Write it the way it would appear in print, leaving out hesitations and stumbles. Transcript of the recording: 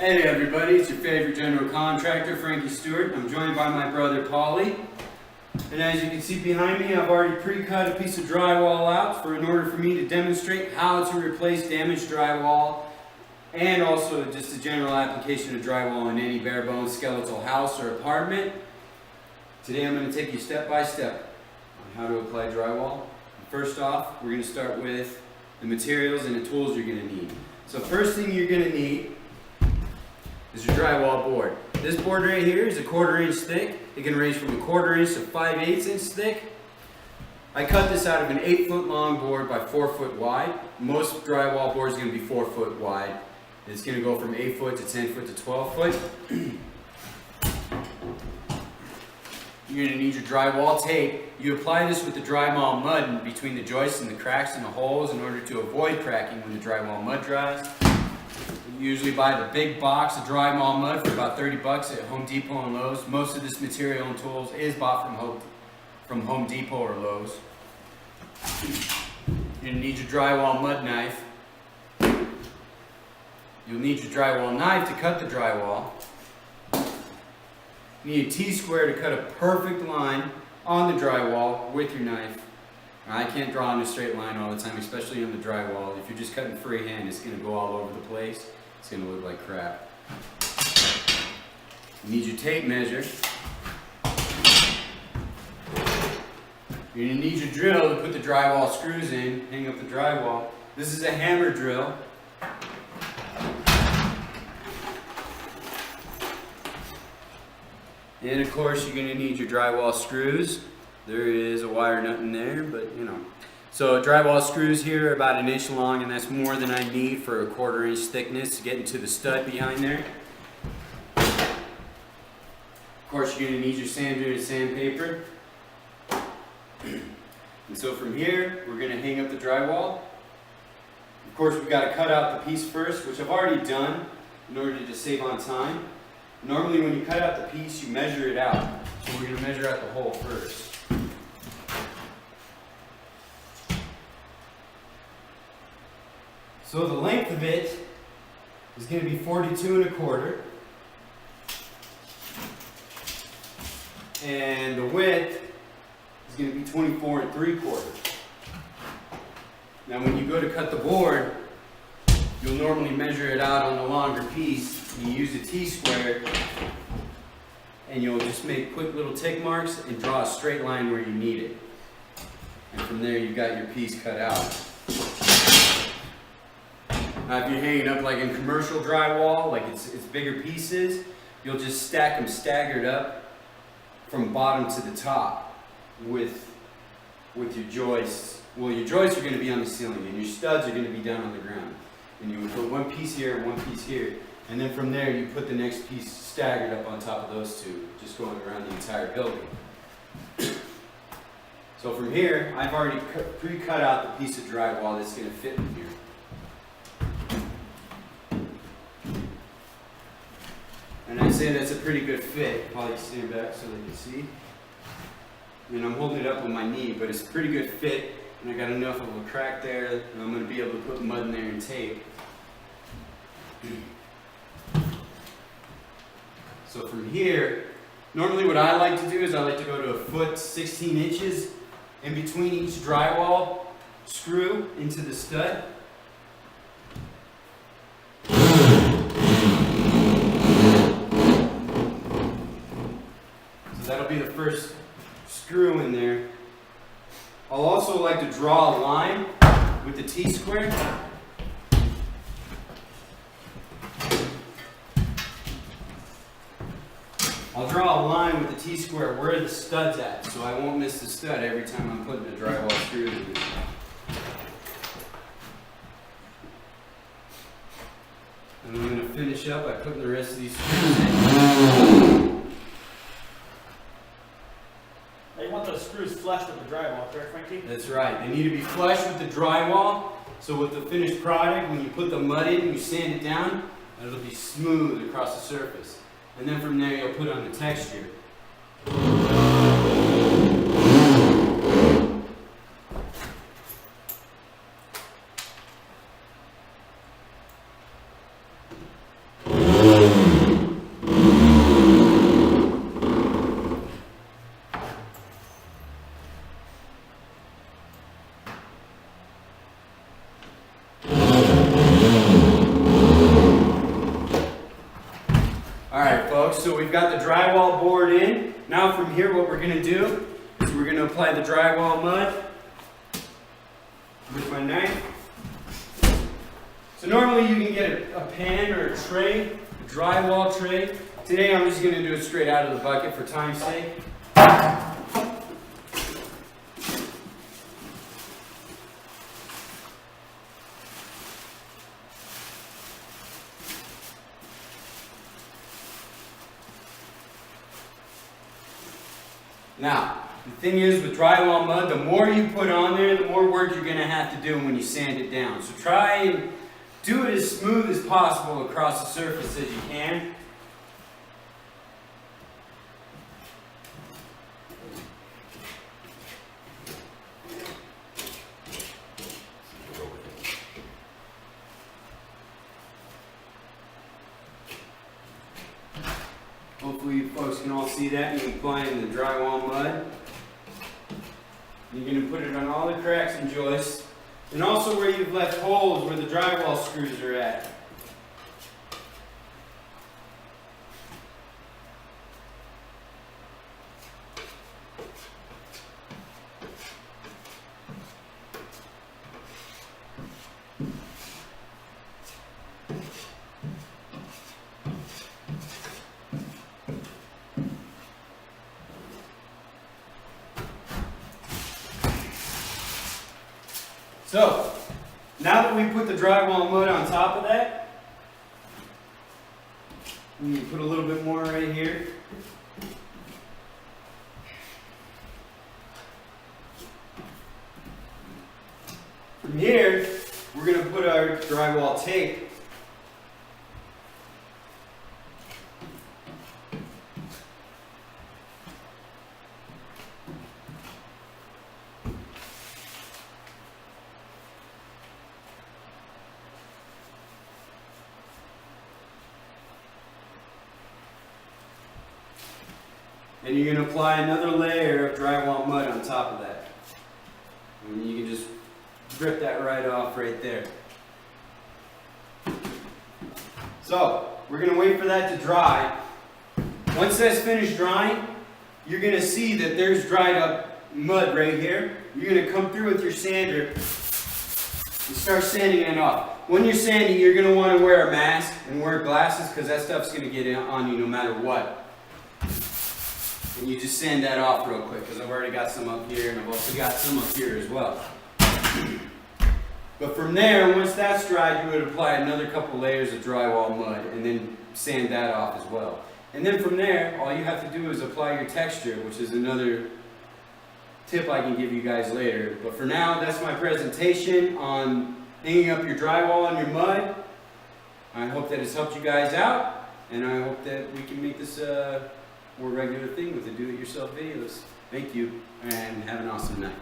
Hey everybody, it's your favorite general contractor, Frankie Stewart. I'm joined by my brother, Paulie. And as you can see behind me, I've already pre-cut a piece of drywall out in order for me to demonstrate how to replace damaged drywall and also just a general application of drywall in any bare bones skeletal house or apartment. Today I'm going to take you step by step on how to apply drywall. First off, we're going to start with the materials and the tools you're going to need. So first thing you're going to need is your drywall board. This board right here is a 1/4 inch thick. It can range from a 1/4 inch to 5/8 inch thick. I cut this out of an 8 foot long board by 4 foot wide. Most drywall boards are going to be 4 foot wide. It's going to go from 8 foot to 10 foot to 12 foot. You're going to need your drywall tape. You apply this with the drywall mud in between the joists and the cracks and the holes in order to avoid cracking when the drywall mud dries. You usually buy the big box of drywall mud for about 30 bucks at Home Depot and Lowe's. Most of this material and tools is bought from Home Depot or Lowe's. You're going to need your drywall mud knife. You'll need your drywall knife to cut the drywall. You need a T-square to cut a perfect line on the drywall with your knife. Now, I can't draw in a straight line all the time, especially on the drywall. If you're just cutting freehand, it's going to go all over the place. It's going to look like crap. You need your tape measure. You're going to need your drill to put the drywall screws in, hang up the drywall. This is a hammer drill. And of course, you're going to need your drywall screws. There is a wire nut in there, but you know. So drywall screws here are about 1 inch long, and that's more than I need for a 1/4 inch thickness to get into the stud behind there. Of course, you're going to need your sander and sandpaper. And so from here, we're going to hang up the drywall. Of course, we've got to cut out the piece first, which I've already done in order to just save on time. Normally when you cut out the piece, you measure it out. So we're going to measure out the hole first. So the length of it is going to be 42 1/4. And the width is going to be 24 3/4. Now when you go to cut the board, you'll normally measure it out on the longer piece. You use a T-square and you'll just make quick little tick marks and draw a straight line where you need it. And from there you've got your piece cut out. Now if you're hanging up like in commercial drywall, like it's bigger pieces, you'll just stack them staggered up from bottom to the top with your joists. Well, your joists are going to be on the ceiling and your studs are going to be down on the ground. And you would put one piece here and one piece here. And then from there, you put the next piece staggered up on top of those two, just going around the entire building. So from here, I've already pre-cut out the piece of drywall that's going to fit in here. And I'd say that's a pretty good fit. Probably stand back so they can see. I mean, I'm holding it up with my knee, but it's a pretty good fit. And I got enough of a crack there, and I'm going to be able to put mud in there and tape. So from here, normally what I like to do is I like to go to 1 foot 16 inches in between each drywall screw into the stud. So that'll be the first screw in there. I'll also like to draw a line with the T-square. I'll draw a line with the T-square where the stud's at, so I won't miss the stud every time I'm putting a drywall screw in it. And I'm going to finish up by putting the rest of these screws in. You want those screws flush with the drywall, correct, Frankie? That's right. They need to be flush with the drywall, so with the finished product, when you put the mud in and you sand it down, it'll be smooth across the surface. And then from there, you'll put on the texture. folks, so we've got the drywall board in. Now from here what we're going to do is we're going to apply the drywall mud with my knife. So normally you can get a pan or a tray, a drywall tray. Today I'm just going to do it straight out of the bucket for time's sake. Now, the thing is with drywall mud, the more you put on there, the more work you're going to have to do when you sand it down. So try and do it as smooth as possible across the surface as you can. Hopefully you folks can all see that. You're applying the drywall mud. You're going to put it on all the cracks and joists, and also where you've left holes where the drywall screws are at. So, now that we put the drywall mud on top of that, we can put a little bit more right here. From here, we're going to put our drywall tape. And you're going to apply another layer of drywall mud on top of that. And you can just rip that right off right there. So, we're going to wait for that to dry. Once that's finished drying, you're going to see that there's dried up mud right here. You're going to come through with your sander and start sanding it off. When you're sanding, you're going to want to wear a mask and wear glasses because that stuff's going to get on you no matter what. And you just sand that off real quick because I've already got some up here and I've also got some up here as well. But from there, once that's dried, you would apply another couple layers of drywall mud and then sand that off as well. And then from there, all you have to do is apply your texture, which is another tip I can give you guys later. But for now, that's my presentation on hanging up your drywall and your mud. I hope that it's helped you guys out, and I hope that we can make this more regular thing with the do-it-yourself videos. Thank you, and have an awesome night.